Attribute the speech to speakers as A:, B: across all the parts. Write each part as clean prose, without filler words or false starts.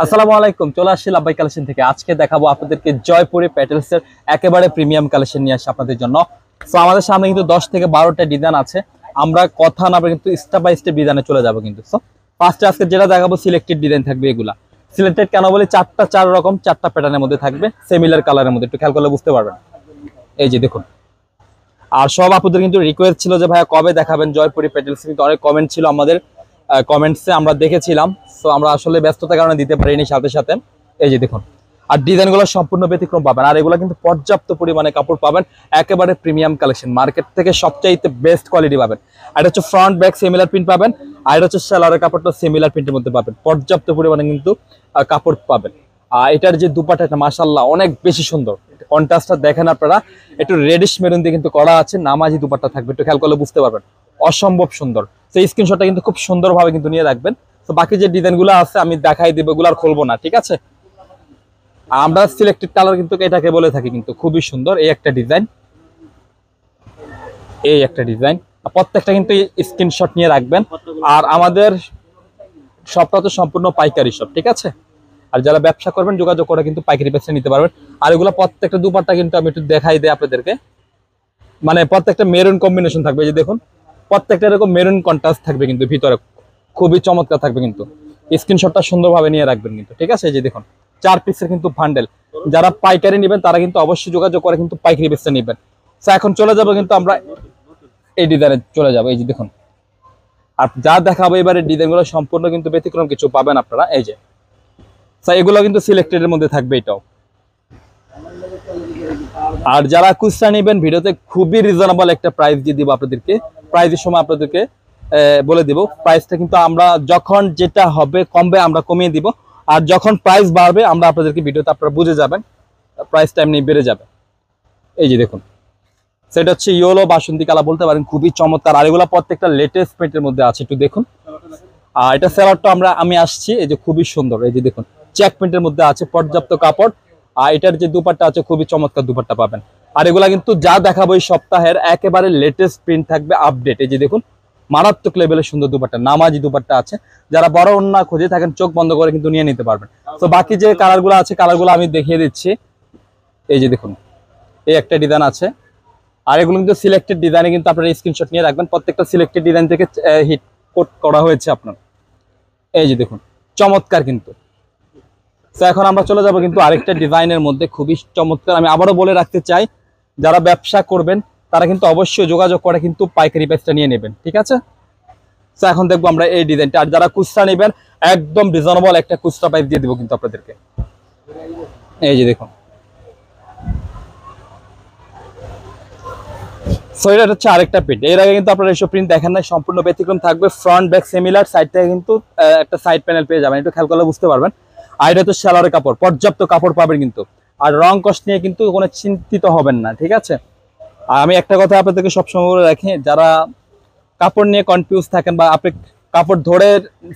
A: আসসালামু আলাইকুম, চলে আসছি লাভবাই কালেকশন থেকে। আজকে দেখাবো আপনাদেরকে জয়পুরে প্যাটেলস এর একেবারে প্রিমিয়াম কালেকশন নিয়ে আসি আপনাদের জন্য। তো আমাদের সামনে কিন্তু 10 থেকে 12টা ডিজাইন আছে। আমরা কথা না বলে কিন্তু স্টেপ বাই স্টেপ ডিজাইনে চলে যাবো কিন্তু। সো ফার্স্টে আজকে যেটা দেখাবো সিলেক্টেড ডিজাইন থাকবে এগুলা। সিলেক্টেড কেন বলি, চার রকম 4টা প্যাটার্নের মধ্যে থাকবে, সিমিলার কালারের মধ্যে, একটু খেয়াল করলে বুঝতে পারবেন। এই যে দেখুন। আর সব আপুদের কিন্তু রিকোয়েস্ট ছিল যে ভাইয়া কবে দেখাবেন জয়পুরি প্যাটেলস, কিন্তু অনেক কমেন্ট ছিল আমাদের কমেন্টসে, আমরা দেখেছিলাম। সো আমরা আসলে ব্যস্ততার কারণে দিতে পারিনি সাথে সাথে। এই যে দেখুন। আর ডিজাইনগুলো সম্পূর্ণ ব্যতিক্রম পাবেন, আর এগুলো কিন্তু পর্যাপ্ত পরিমাণে কাপড় পাবেন। একেবারে প্রিমিয়াম কালেকশন, মার্কেট থেকে সবচাইতে বেস্ট কোয়ালিটি পাবেন। আর এটা হচ্ছে ফ্রন্ট ব্যাক সিমিলার প্রিন্ট পাবেন, আর এটা হচ্ছে সেলারের কাপড়টা সিমিলার প্রিন্টের মধ্যে পাবেন। পর্যাপ্ত পরিমাণে কিন্তু কাপড় পাবেন। আর এটার যে দুপাট্টাটা মাশাআল্লাহ অনেক বেশি সুন্দর, কন্ট্রাস্টটা দেখেন আপনারা, একটু রেডিশ মেরুন দিয়ে কিন্তু করা আছে, নামাজি দুপাট্টা থাকবে, একটু খেয়াল করলে বুঝতে পারবেন। অসম্ভব সুন্দর। তো এই স্ক্রিনশটটা কিন্তু খুব সুন্দরভাবে কিন্তু নিয়ে রাখবেন। তো বাকি যে ডিজাইনগুলো আছে আমি দেখাই দিব, এগুলো আর খুলবো না, ঠিক আছে। আমরা সিলেক্টেড কালার কিন্তু এটাকে বলে থাকি, কিন্তু খুবই সুন্দর। এই একটা ডিজাইন, এই একটা ডিজাইন, প্রত্যেকটা কিন্তু স্ক্রিনশট নিয়ে রাখবেন। আর আমাদের সবটা তো সম্পূর্ণ পাইকারি শপ, ঠিক আছে। আর যারা ব্যবসা করবেন যোগাযোগ করে কিন্তু পাইকারি বেচে নিতে পারবেন। আর এগুলো প্রত্যেকটা দুপাট্টা কিন্তু আমি একটু দেখাই দিই আপনাদেরকে, মানে প্রত্যেকটা মেরুন কম্বিনেশন থাকবে। এই যে দেখুন, প্রত্যেকটা এরকম মেরুন কন্ট্রাস্ট থাকবে কিন্তু ভিতরে, খুবই চমৎকার থাকবে কিন্তু। স্ক্রিনশটটা সুন্দরভাবে নিয়ে রাখবেন কিন্তু, ঠিক আছে। এই যে দেখুন, 4 পিসের কিন্তু বান্ডেল। যারা পাইকারি নেবেন তারা কিন্তু অবশ্যই যোগাযোগ করে কিন্তু পাইকারি বেচে নেবেন। তো এখন চলে যাবো কিন্তু আমরা এই ডিজাইনে চলে যাবো। এই যে দেখুন, আর যা দেখাবো এবারে ডিজাইনগুলো সম্পূর্ণ কিন্তু ব্যতিক্রম কিছু পাবেন আপনারা। এই যে এগুলো কিন্তু সিলেক্টেডের মধ্যে থাকবে এটাও। আর যারা খুচরা নেবেন ভিডিওতে খুবই রিজনেবল একটা প্রাইস দিয়ে দিব আপনাদেরকে। প্রাইসের সময় আপনাদেরকে বলে দিব প্রাইসটা, কিন্তু আমরা যখন যেটা হবে কমবে আমরা কমিয়ে দিব, আর যখন প্রাইস বাড়বে আমরা আপনাদেরকে ভিডিওতে আপনারা বুঝে যাবেন, প্রাইসটা এমনি বেড়ে যাবে। এই যে দেখুন, সেটা হচ্ছে ইয়েলো বাসন্তী কালার বলতে পারেন, খুবই চমৎকার। আর এগুলো প্রত্যেকটা লেটেস্ট প্রিন্টের মধ্যে আছে, একটু দেখুন। আর এটা সেলারটা আমি আসছি, এই যে খুবই সুন্দর। এই যে দেখুন, চেক প্রিন্টের মধ্যে আছে, পর্যাপ্ত কাপড়। আর এটার যে দুপাট্টা আছে খুবই চমৎকার দুপাট্টা পাবেন। আর এগুলা কিন্তু যা দেখাবো এই সপ্তাহের একেবারে লেটেস্ট প্রিন্ট থাকবে, আপডেট। এই যে দেখুন, মারাত্মক লেভেলের সুন্দর দুপাট্টা, নামাজি দুপাট্টা আছে। যারা বড় ওন্না খুঁজে থাকেন চোখ বন্ধ করে কিন্তু নিয়ে নিতে পারবেন। তো বাকি যে কালারগুলো আছে কালারগুলো আমি দেখিয়ে দিচ্ছি। এই যে দেখুন, এই একটা ডিজাইন আছে। আর এগুলো কিন্তু সিলেক্টেড ডিজাইনে কিন্তু আপনারা স্ক্রিনশট নিয়ে রাখবেন, প্রত্যেকটা সিলেক্টেড ডিজাইন থেকে হিট কোট করা হয়েছে আপনার। এই যে দেখুন, চমৎকার কিন্তু। তো এখন আমরা চলে যাব কিন্তু আরেকটা ডিজাইনের মধ্যে, খুবই চমৎকার। আমি আবারও বলে রাখতে চাই, যারা ব্যবসা করবেন তারা কিন্তু অবশ্যই যোগাযোগ করে কিন্তু পাইকারি প্রাইসটা নিয়ে নেবেন, ঠিক আছে। তো এখন দেখবো আমরা এই ডিজাইনটা। আর যারা খুচরা নেবেন একদম রিজনেবল একটা খুচরা প্রাইস দিয়ে দিব কিন্তু আপনাদেরকে। এই যে দেখুন, সো এটা হচ্ছে আরেকটা প্রিন্ট। এর আগে কিন্তু আপনারা এইসব প্রিন্ট দেখেন নাই, সম্পূর্ণ ব্যতিক্রম থাকবে। ফ্রন্ট ব্যাক সিমিলার, সাইড থেকে কিন্তু একটা সাইড প্যানেল পেয়ে যাবেন, একটু খেয়াল করলে বুঝতে পারবেন। আর এটা তো সেলারের কাপড়, পর্যাপ্ত কাপড় পাবেন কিন্তু। আর রং কষ্ট নিয়ে কিন্তু কোনো চিন্তিত হবেন না, ঠিক আছে। আর আমি একটা কথা আপনাদেরকে সবসময় বলে রাখি, যারা কাপড় নিয়ে কনফিউজ থাকেন বা আপনি কাপড় ধরে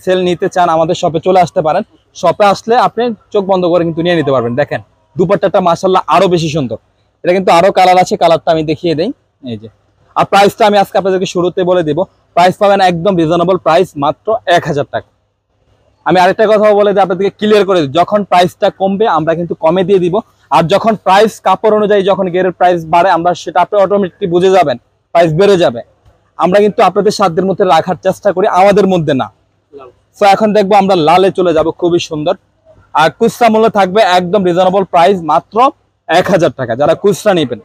A: সেল নিতে চান, আমাদের শপে চলে আসতে পারেন। শপে আসলে আপনি চোখ বন্ধ করে কিন্তু নিয়ে নিতে পারবেন। দেখেন দুপাট্টাটা মাশাআল্লাহ আরো বেশি সুন্দর। এটা কিন্তু আরো কালার আছে, কালারটা আমি দেখিয়ে দেই। এই যে, আর প্রাইসটা আমি আজকে আপনাদেরকে শুরুতে বলে দিব। প্রাইস পাবেন একদম রিজনেবল প্রাইস, মাত্র 1000 টাকা। আমি আরেকটা কথা বলে দিই, আপনাদেরকে ক্লিয়ার করে দিই, যখন প্রাইসটা কমবে আমরা কিন্তু কমে দিয়ে দিব। আর যখন প্রাইস কাপড় অনুযায়ী যখন গেরের প্রাইস বাড়ে, আমরা সেটা আপনি অটোমেটিকলি বুঝে যাবেন, প্রাইস বেড়ে যাবে। আমরা কিন্তু আপনাদের সাধ্যের মধ্যে রাখার চেষ্টা করি, আমাদের মধ্যে না। তো এখন দেখবো আমরা লালে চলে যাব, খুবই সুন্দর। আর খুচরা মূল্য থাকবে একদম রিজনেবল প্রাইস, মাত্র 1000 টাকা যারা খুচরা নেবেন।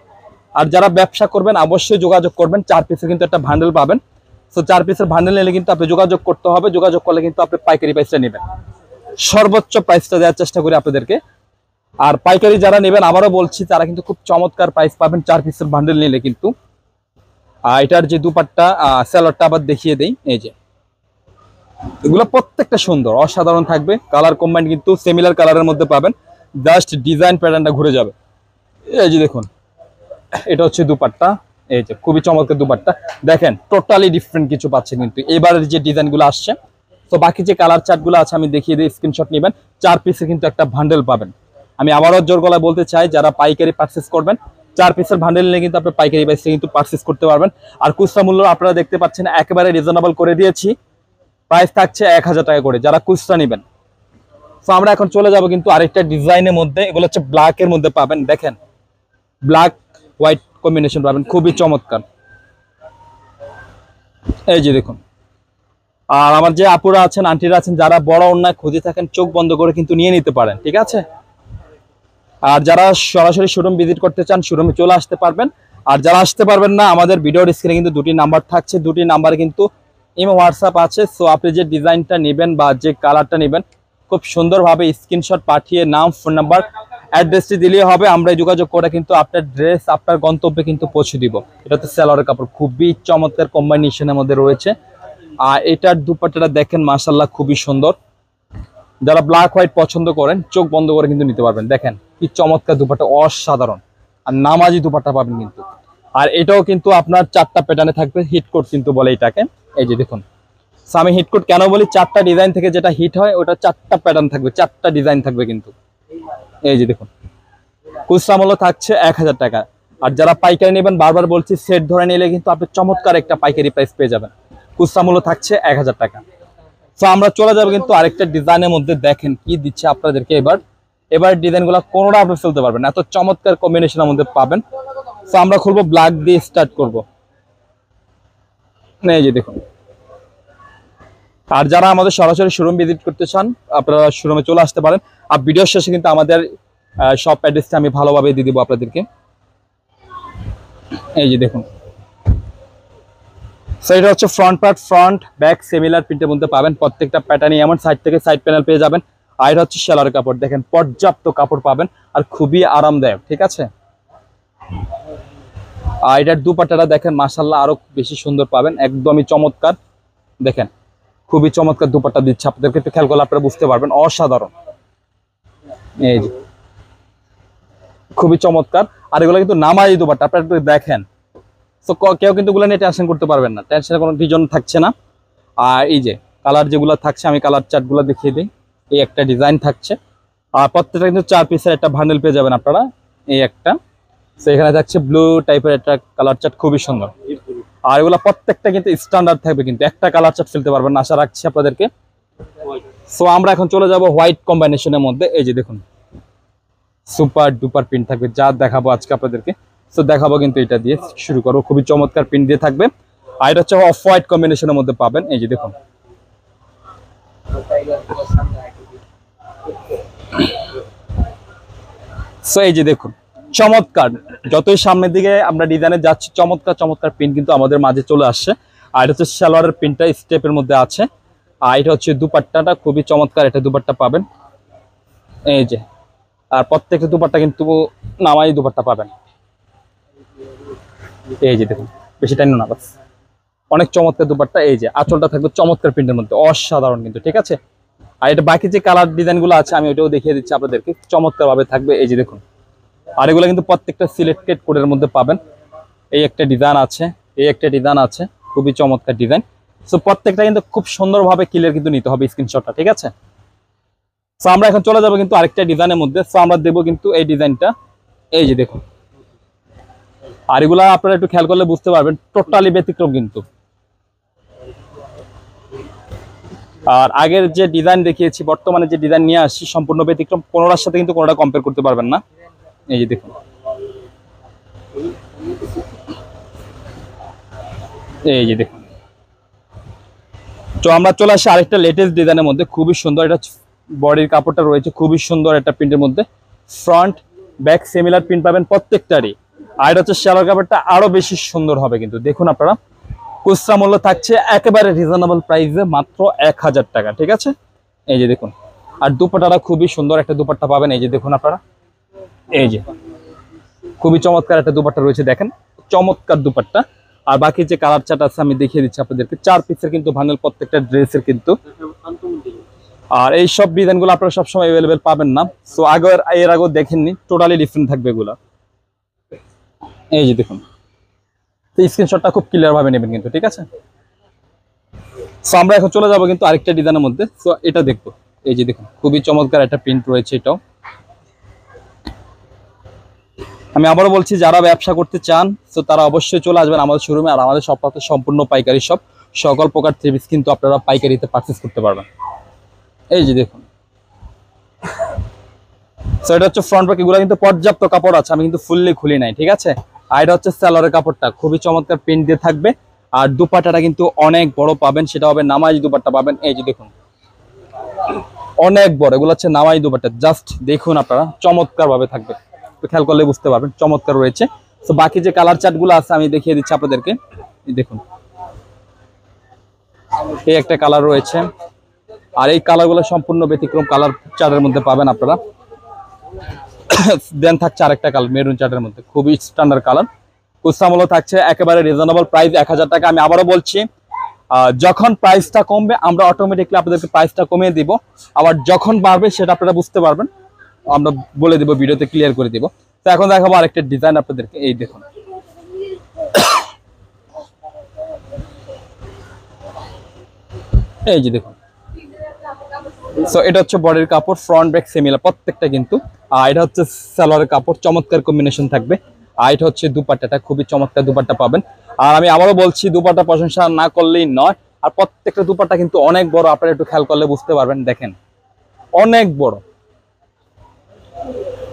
A: আর যারা ব্যবসা করবেন অবশ্যই যোগাযোগ করবেন, 4 পিসের কিন্তু একটা বান্ডেল পাবেন। তো 4 পিসের বান্ডেল নিলে কিন্তু আপনি যোগাযোগ করতে হবে, যোগাযোগ করলে কিন্তু আপনি পাইকারি প্রাইসটা নেবেন, সর্বোচ্চ প্রাইসটা দেওয়ার চেষ্টা করি আপনাদেরকে। আর পাইকারি যারা নেবেন আবারও বলছি, তারা কিন্তু খুব চমৎকার প্রাইস পাবেন 4 পিসের বান্ডেল নিলে কিন্তু। এটার যে দুপাট্টা সেলরটা আবার দেখিয়ে দেই। এই যে এগুলো প্রত্যেকটা সুন্দর, অসাধারণ থাকবে। কালার কম্বাইন কিন্তু সিমিলার কালারের মধ্যে পাবেন, জাস্ট ডিজাইন প্যাটার্নটা ঘুরে যাবে। এই যে দেখুন, এটা হচ্ছে দুপাট্টা। এই যে খুবই চমৎকার দুপাট্টা, দেখেন টোটালি ডিফারেন্ট কিছু পাচ্ছেন কিন্তু এবারের যে ডিজাইনগুলো আসছে। তো বাকি যে কালার চার্টগুলো আছে আমি দেখিয়ে দিই, স্ক্রিনশট নেবেন। 4 পিসে কিন্তু একটা বান্ডেল পাবেন। আমি আবারও জোর গলায় বলতে চাই, যারা পাইকারি পারচেস করবেন 4 পিসের বান্ডেল নিয়ে কিন্তু আপনি পাইকারি প্রাইসে কিন্তু পারচেস করতে পারবেন। আর খুচরা মূল্য আপনারা দেখতে পাচ্ছেন একেবারে রিজনেবল করে দিয়েছি, প্রাইস থাকছে 1000 টাকা করে যারা খুচরা নেবেন। তো আমরা এখন চলে যাব কিন্তু আরেকটা ডিজাইনের মধ্যে, এগুলো হচ্ছে ব্ল্যাক এর মধ্যে পাবেন, দেখেন ব্ল্যাক হোয়াইট কম্বিনেশন পাবেন, খুবই চমৎকার। এই যে দেখুন, আর আমার যে আপুরা আছেন আন্টিরা আছেন যারা বড় অন্যায় খুঁজে থাকেন চোখ বন্ধ করে কিন্তু নিয়ে নিতে পারেন, ঠিক আছে। আর যারা সরাসরি শোরুম ভিজিট করতে চান শোরুমে চলে আসতে পারবেন। আর যারা আসতে পারবেন না, আমাদের ভিডিওর স্ক্রিনে কিন্তু দুটি নাম্বার থাকছে, দুটি নাম্বারে কিন্তু ইমো হোয়াটসঅ্যাপ আছে। সো আপনি যে ডিজাইনটা নেবেন বা যে কালারটা নেবেন খুব সুন্দরভাবে স্ক্রিনশট পাঠিয়ে নাম, ফোন নাম্বার, অ্যাড্রেসটি দিলেই হবে। আমরা যোগাযোগ করে কিন্তু আপনার ড্রেস আপনার গন্তব্যে কিন্তু পৌঁছে দিব। এটা তো সালোয়ারের কাপড়, খুবই চমৎকার কম্বিনেশনের মধ্যে রয়েছে। আর এটার দুপাট্টাটা দেখেন মাশাআল্লাহ খুবই সুন্দর। যারা ব্ল্যাক হোয়াইট পছন্দ করেন চোখ বন্ধ করে কিন্তু নিতে পারবেন, দেখেন কি চমৎকার দুপাট্টা, অসাধারণ। আর নামাজি দুপাট্টা পাবেন কিন্তু। আর এটাও কিন্তু আপনার 4টা প্যাটার্নে থাকবে, হিট কোট কিন্তু বলে এটাকে। এই যে দেখুন, আমি হিট কোট কেন বলি, 4টা ডিজাইন থেকে যেটা হিট হয় ওটা 4টা প্যাটার্ন থাকবে, 4টা ডিজাইন থাকবে কিন্তু। এই যে দেখুন, খুচরা মূল্য থাকছে 1000 টাকা। আর যারা পাইকারি নেবেন, বারবার বলছি সেট ধরে নিলে কিন্তু আপনি চমৎকার একটা পাইকারি প্রাইস পেয়ে যাবেন। খুচরা মূল্য থাকছে 1000 টাকা। তো আমরা চলে যাবো কিন্তু আরেকটা ডিজাইনের মধ্যে, দেখেন কি দিচ্ছে আপনাদেরকে এবার ডিজাইনগুলো কোনোটা আপনি ফেলতে পারবেন, এত চমৎকার কম্বিনেশনের মধ্যে পাবেন। তো আমরা খুলবো ব্ল্যাক দিয়ে স্টার্ট করবো। এই যে দেখুন, আর যারা আমাদের সরাসরি শোরুম ভিজিট করতে চান আপনারা শোরুমে চলে আসতে পারেন। আর ভিডিওর শেষে কিন্তু আমাদের শপ অ্যাড্রেসটা আমি ভালোভাবে দিয়ে দিব আপনাদেরকে। এই যে দেখুন, সো এটা হচ্ছে front part, front back similar প্রিন্টের মধ্যে পাবেন। প্রত্যেকটা প্যাটার্নই এমন, সাইড থেকে সাইড প্যানেল পেয়ে যাবেন। আর এটা হচ্ছে সেলার কাপড়, দেখেন পর্যাপ্ত কাপড় পাবেন আর খুবই আরামদায়ক, ঠিক আছে। আর এটার দুপাট্টাটা দেখেন মাশাআল্লাহ আরো বেশি সুন্দর পাবেন, একদমই চমৎকার। দেখেন খুবই চমৎকার দুপাট্টা দিচ্ছে আপনাদেরকে, একটু খেয়াল করলে আপনারা বুঝতে পারবেন, অসাধারণ। এই যে খুবই চমৎকার। আর এগুলো কিন্তু নামাজি দুপাট্টা, আপনারা একটু দেখেন। তো কেউ কিন্তু এগুলো নিয়ে টেনশন করতে পারবেন না, টেনশনের কোনো রিজন থাকছে না। আর এই যে কালার যেগুলো থাকছে আমি কালার চার্টগুলো দেখিয়ে দিই। এই একটা ডিজাইন থাকছে, আর প্রত্যেকটা কিন্তু 4 পিসের একটা বান্ডেল পেয়ে যাবেন আপনারা। এই একটা, তো এখানে থাকছে ব্লু টাইপের একটা কালার চার্ট, খুবই সুন্দর। আর এগুলো প্রত্যেকটা কিন্তু স্ট্যান্ডার্ড থাকবে, কিন্তু একটা কালার চার্ট ফেলতে পারবেন না, আশা রাখছি আপনাদেরকে। সো আমরা এখন চলে যাব হোয়াইট কম্বিনেশনের মধ্যে। এই যে দেখুন, সুপার ডুপার প্রিন্ট থাকবে, যা দেখাবো আজকে আপনাদেরকে। তো দেখাবো কিন্তু এটা দিয়ে শুরু করবো, খুবই চমৎকার প্রিন্ট দিয়ে থাকবে। আর এটা হচ্ছে অফ হোয়াইট কম্বিনেশনের মধ্যে পাবেন। এই যে দেখুন, সো এই যে দেখুন চমৎকার, যতই সামনের দিকে আমরা ডিজাইনে যাচ্ছি চমৎকার চমৎকার প্রিন্ট কিন্তু আমাদের মাঝে চলে আসছে। আর এটা হচ্ছে সালোয়ারের প্রিন্টটা স্টেপের মধ্যে আছে। আর এটা হচ্ছে দুপাট্টাটা, খুবই চমৎকার এটা দুপাট্টা পাবেন। এই যে, আর প্রত্যেকটা দুপাট্টা কিন্তু নামাই দুপাট্টা পাবেন। এই যে দেখুন, বেশি টাইম না বাস, অনেক চমৎকার দুপাট্টা। এই যে আঁচলটা থাকবে চমৎকার প্রিন্টের মধ্যে, অসাধারণ কিন্তু, ঠিক আছে। আর এটা বাকি যে কালার ডিজাইনগুলো আছে আমি ওইটাও দেখিয়ে দিচ্ছি আপনাদেরকে, চমৎকার ভাবে থাকবে। এই যে দেখুন, আর এগুলো কিন্তু প্রত্যেকটা সিলেক্টেড কোডের মধ্যে পাবেন। এই একটা ডিজাইন আছে, এই একটা ডিজাইন আছে, খুবই চমৎকার ডিজাইন। সো প্রত্যেকটা কিন্তু খুব সুন্দরভাবে ক্লিয়ার কিন্তু নিতে হবে স্ক্রিনশটটা, ঠিক আছে। সো আমরা এখন চলে যাবো কিন্তু আরেকটা ডিজাইনের মধ্যে। সো আমরা দেবো কিন্তু এই ডিজাইনটা, এই যে দেখুন। আর এগুলা আপনারা একটু খেয়াল করলে বুঝতে পারবেন টোটালি ব্যতিক্রম কিন্তু। আর আগের যে ডিজাইন দেখিয়েছি বর্তমানে যে ডিজাইন নিয়ে আসছি সম্পূর্ণ ব্যতিক্রম, কোনোটার সাথে কিন্তু কোনোটা কম্পেয়ার করতে পারবেন না। এই যে দেখুন, এই যে দেখুন। তো আমরা চলে আসি আরেকটা লেটেস্ট ডিজাইনের মধ্যে, খুবই সুন্দর। এটা বডির কাপড়টা রয়েছে খুবই সুন্দর একটা প্রিন্টের মধ্যে, ফ্রন্ট ব্যাক সিমিলার প্রিন্ট পাবেন প্রত্যেকটারই। আর এটা হচ্ছে শালোয়ার কাপড়টা আরো বেশি সুন্দর হবে কিন্তু, দেখুন আপনারা। খুচরা মূল্য থাকছে একেবারে রিজনেবল প্রাইসে, মাত্র 1000 টাকা, ঠিক আছে। এই যে দেখুন, আর দুপাট্টাটা খুবই সুন্দর একটা দুপাট্টা পাবেন। এই যে দেখুন আপনারা, এই যে খুবই চমৎকার একটা দুপাট্টা রয়েছে, দেখেন চমৎকার দুপাট্টা। আর বাকি যে কালার চার্ট আছে আমি দেখিয়ে দিচ্ছি আপনাদেরকে, 4 পিসের কিন্তু বান্ডেল প্রত্যেকটা ড্রেসের কিন্তু। আর এই সব ডিজাইনগুলো আপনারা সবসময় অ্যাভেলেবেল পাবেন না। সো এর আগেও দেখেননি, টোটালি ডিফারেন্ট থাকবে এগুলো। এই যে দেখুন, তো স্ক্রিনশটটা খুব ক্লিয়ার ভাবে নেবেন কিন্তু, ঠিক আছে। সো আমরা এখন চলে যাবো কিন্তু আরেকটা ডিজাইনের মধ্যে। সো এটা দেখবো, এই যে দেখুন খুবই চমৎকার একটা প্রিন্ট রয়েছে এটাও। আমি আবারও বলছি, যারা ব্যবসা করতে চান তো তারা অবশ্যই চলে আসবেন আমাদের শোরুমে। আর আমাদের সব সম্পূর্ণ পাইকারি শপ, সকল প্রকার থ্রি পিস কিন্তু আপনারা পাইকারিতে পারচেস করতে পারবেন। এই যে দেখুন, সো এটা হচ্ছে ফ্রন্ট ব্যাক, এগুলো কিন্তু পর্যাপ্ত কাপড় আছে, আমি কিন্তু ফুললি খুলি নাই, ঠিক আছে। আর এটা হচ্ছে সালোয়ারের কাপড়টা, খুবই চমৎকার প্রিন্ট দিয়ে থাকবে। আর দুপাট্টাটা কিন্তু অনেক বড় পাবেন, সেটা হবে নামাজ দুপাট্টা পাবেন। এই যে দেখুন অনেক বড়, এগুলো হচ্ছে নামাজ দুপাট্টা, জাস্ট দেখুন আপনারা, চমৎকার ভাবে থাকবে, তো খেয়াল করলে বুঝতে পারবেন চমৎকার রয়েছে। তো বাকি যে কালার চার্ট গুলো আছে আমি দেখিয়ে দিচ্ছি আপনাদেরকে। দেখুন এই একটা কালার রয়েছে, আর এই কালার গুলো সম্পূর্ণ ব্যতিক্রম কালার চার্টের মধ্যে পাবেন আপনারা। দেন থাকছে আরেকটা কালার মেরুন চার্টের মধ্যে, খুবই স্ট্যান্ডার্ড কালার। খুচরা মূল্য থাকছে একেবারে রিজনেবল প্রাইস 1000 টাকা। আমি আবারও বলছি, যখন প্রাইসটা কমবে আমরা অটোমেটিকলি আপনাদেরকে প্রাইসটা কমিয়ে দিব, আবার যখন বাড়বে সেটা আপনারা বুঝতে পারবেন, আমরা বলে দিব, ভিডিওতে ক্লিয়ার করে দিব। তো এখন দেখাবো আরেকটা ডিজাইন আপনাদেরকে, এই দেখুন এই যে দেখুন। সো এটা হচ্ছে বডির কাপড়, ফ্রন্ট ব্যাক সিমিলার প্রত্যেকটা কিন্তু। আর এটা হচ্ছে সালোয়ারের কাপড়, চমৎকার কম্বিনেশন থাকবে। আর এটা হচ্ছে দুপাট্টাটা, খুবই চমৎকার দুপাট্টা পাবেন। আর আমি আবারও বলছি, দুপাট্টা প্রশংসা না করলেই নয়, আর প্রত্যেকটা দুপাট্টা কিন্তু অনেক বড়, আপনারা একটু খেয়াল করলে বুঝতে পারবেন, দেখেন অনেক বড়।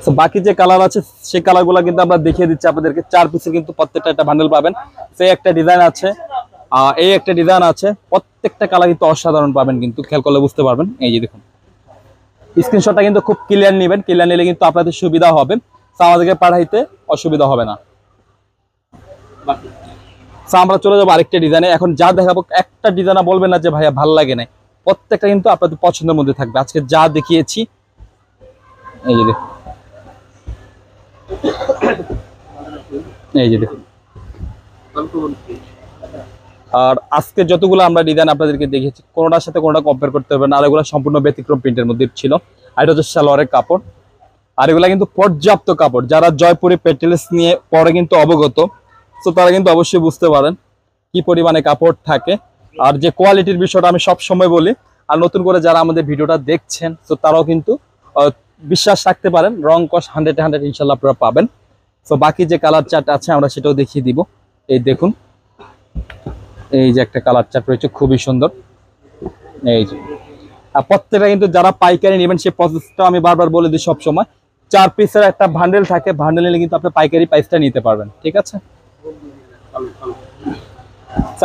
A: তো বাকি যে কালার আছে সেই কালারগুলো কিন্তু আমরা দেখিয়ে দিচ্ছি আপনাদেরকে। 4 পিসে কিন্তু প্রত্যেকটা একটা বান্ডেল পাবেন। সেই একটা ডিজাইন আছে, এই একটা ডিজাইন আছে, প্রত্যেকটা কালার কিন্তু অসাধারণ পাবেন, কিন্তু খেয়াল করলে বুঝতে পারবেন। এই যে দেখুন, স্ক্রিনশটটা কিন্তু খুব ক্লিয়ার নেবেন, ক্লিয়ার নিলে কিন্তু আপনাদের সুবিধা হবে, আমাদেরকে পাঠাইতে অসুবিধা হবে না। আমরা চলে যাবো আরেকটা ডিজাইনে। এখন যা দেখাবো একটা ডিজাইন বলবেন না যে ভাইয়া ভালো লাগে না, প্রত্যেকটা কিন্তু আপনাদের পছন্দের মধ্যে থাকবে। আজকে যা দেখিয়েছি এই যে দেখুন, এই যে দেখুন। আর আজকে যতগুলো আমরা ডিজাইন আপনাদেরকে দেখেছি, কোনোটার সাথে কোনোটা কম্পেয়ার করতে হবে না, আর এগুলো সম্পূর্ণ ব্যতিক্রম প্রিন্টের মধ্যে ছিল। আর এটা হচ্ছে সালোয়ারের কাপড়, আর এগুলা কিন্তু পর্যাপ্ত কাপড়। যারা জয়পুরি প্যাটেলস নিয়ে পরে কিন্তু অবগত, তো তারা কিন্তু অবশ্যই বুঝতে পারেন কি পরিমাণে কাপড় থাকে, আর যে কোয়ালিটির বিষয়টা আমি সব সময় বলি। আর নতুন করে যারা আমাদের ভিডিওটা দেখছেন, তো তারাও কিন্তু বিশ্বাস রাখতে পারেন, রং কস 100-100 ইনশাল্লাহ আপনারা পাবেন। তো বাকি যে কালার চার্ট আছে আমরা সেটাও দেখিয়ে দিব। এই দেখুন, এই যে একটা কালার চার্ট রয়েছে, খুবই সুন্দর। এই যে, আর প্রত্যেকটা কিন্তু যারা পাইকারি নেবেন সেই প্রসেসটা আমি বারবার বলে দিই সব সময়, 4 পিসের একটা বান্ডেল থাকে, বান্ডেল নিলে কিন্তু আপনি পাইকারি প্রাইসটা নিতে পারবেন, ঠিক আছে।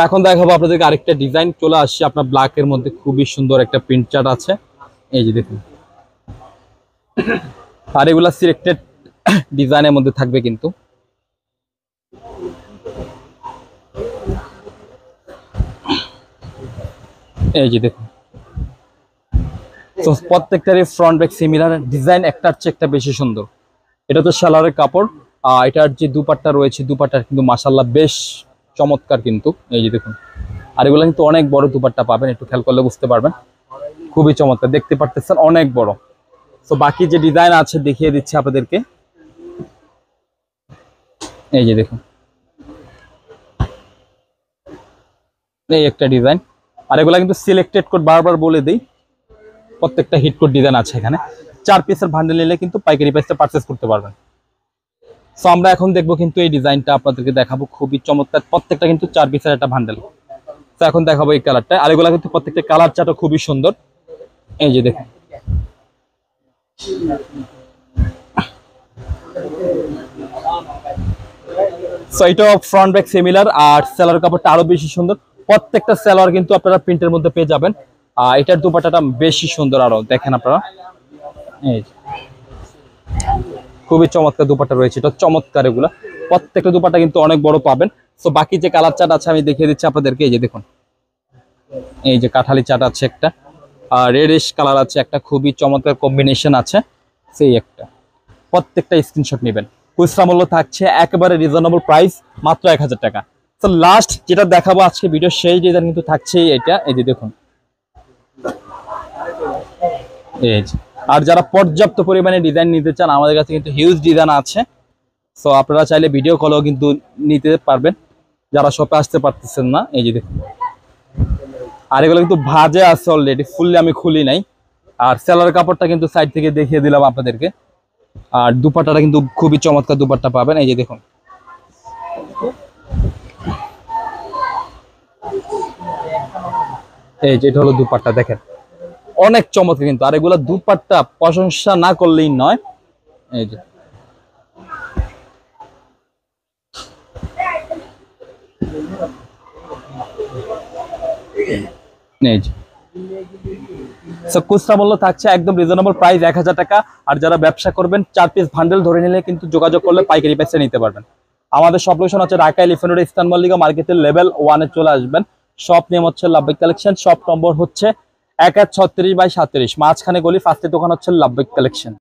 A: এখন দেখাবো আপনাদেরকে আরেকটা ডিজাইন, চলে আসছে আপনার ব্ল্যাকের মধ্যে, খুবই সুন্দর একটা প্রিন্ট চার্ট আছে। এই যে দেখুন, আর এগুলা সিলেক্টেড ডিজাইনের মধ্যে থাকবে কিন্তু। এই যে দেখুন, তো প্রত্যেকটারই ফ্রন্ট ব্যাক সিমিলার, ডিজাইন একটার চেয়ে একটা বেশি সুন্দর। এটা তো সালোয়ারের কাপড়, আর এটার যে দুপাট্টা রয়েছে, দুপাট্টা কিন্তু মাশাআল্লাহ বেশ চমৎকার কিন্তু। এই যে দেখুন, আর এগুলো কিন্তু অনেক বড় দুপাট্টা পাবেন, একটু খেয়াল করলে বুঝতে পারবেন, খুবই চমৎকার, দেখতে পারতেছেন অনেক বড়। তো বাকি যে ডিজাইন আছে দেখিয়ে দিচ্ছি আপনাদেরকে। এই যে দেখুন, এই একটা ডিজাইন, আর এগুলা কিন্তু সিলেক্টেড কোড, বারবার বলে দিই, প্রত্যেকটা হিট কোড ডিজাইন আছে এখানে। 4 পিসের বান্ডেল নিলে কিন্তু পাইকারি প্রাইসে পারচেজ করতে পারবেন। সো আমরা এখন দেখবো কিন্তু এই ডিজাইনটা আপনাদেরকে দেখাবো, খুবই চমৎকার, প্রত্যেকটা কিন্তু 4 পিসের একটা বান্ডেল। তো এখন দেখাবো এই কালারটা, আর এগুলা কিন্তু প্রত্যেকটা কালার চার্টও খুবই সুন্দর। এই যে দেখুন, সো এটা ফ্রন্ট ব্যাক সিমিলার, আর সেলার কাপড়টা আরো বেশি সুন্দর। প্রত্যেকটা সেলার কিন্তু আপনারা প্রিন্টের মধ্যে পেয়ে যাবেন। আর এটার দুপাট্টাটা বেশি সুন্দর, আরো দেখেন আপনারা, এই খুবই চমৎকার দুপাট্টা রয়েছে, এটা চমৎকার। এগুলা প্রত্যেকটা দুপাট্টা কিন্তু অনেক বড় পাবেন। তো বাকি যে কালার চার্ট আছে আমি দেখিয়ে দিচ্ছি আপনাদেরকে। এই যে দেখুন, এই যে কাঠালি চার্ট আছে একটা, আর রেডিশ কালার আছে একটা, খুবই চমৎকার কম্বিনেশন আছে। সেই একটা, প্রত্যেকটা স্ক্রিনশট নেবেন। খুচরা মূল্য থাকছে একেবারে রিজনেবল প্রাইস, মাত্র 1000 টাকা। তো লাস্ট যেটা দেখাবো আজকে ভিডিও সেই ডিজাইন কিন্তু থাকছে এটা। এই যে দেখুন, এই যে, আর যারা পর্যাপ্ত পরিমাণে ডিজাইন নিতে চান, আমাদের কাছে কিন্তু হিউজ ডিজাইন আছে। সো আপনারা চাইলে ভিডিও কলেও কিন্তু নিতে পারবেন, যারা শপে আসতে পারতেছেন না। এই যে দেখুন, আর এগুলো কিন্তু ভাজে আছে অলরেডি, ফুললি আমি খুলি নাই। আর সেলার কাপড়টা কিন্তু সাইড থেকে দেখিয়ে দিলাম আপনাদেরকে। আর দুপাট্টাটা কিন্তু খুবই চমৎকার দুপাট্টা পাবেন। এই যে দেখুন, এই যে এটা হলো দুপাট্টা, দেখেন অনেক চমৎকার কিন্তু। আর এগুলা দুপাট্টা প্রশংসা না করলেই নয়, এই যে এই যে খুচরা মূল্য থাকছে একদম রিজনেবল প্রাইস 1000 টাকা। আর যারা ব্যবসা করবেন 4 পিস বান্ডেল ধরে নিলে কিন্তু যোগাযোগ করলে পাইকারি প্রাইসে নিতে পারবেন। আমাদের সব লোকেশন হচ্ছে Dhaka elephant road eastern Mallika মার্কেটের লেভেল 1 এ চলে আসবেন। শপ নেম হচ্ছে লাভবাইক কালেকশন, শপ নম্বর হচ্ছে 1136/37, মাঝখানে গলি, ফার্স্টের দোকান হচ্ছে লাভবাইক কালেকশন।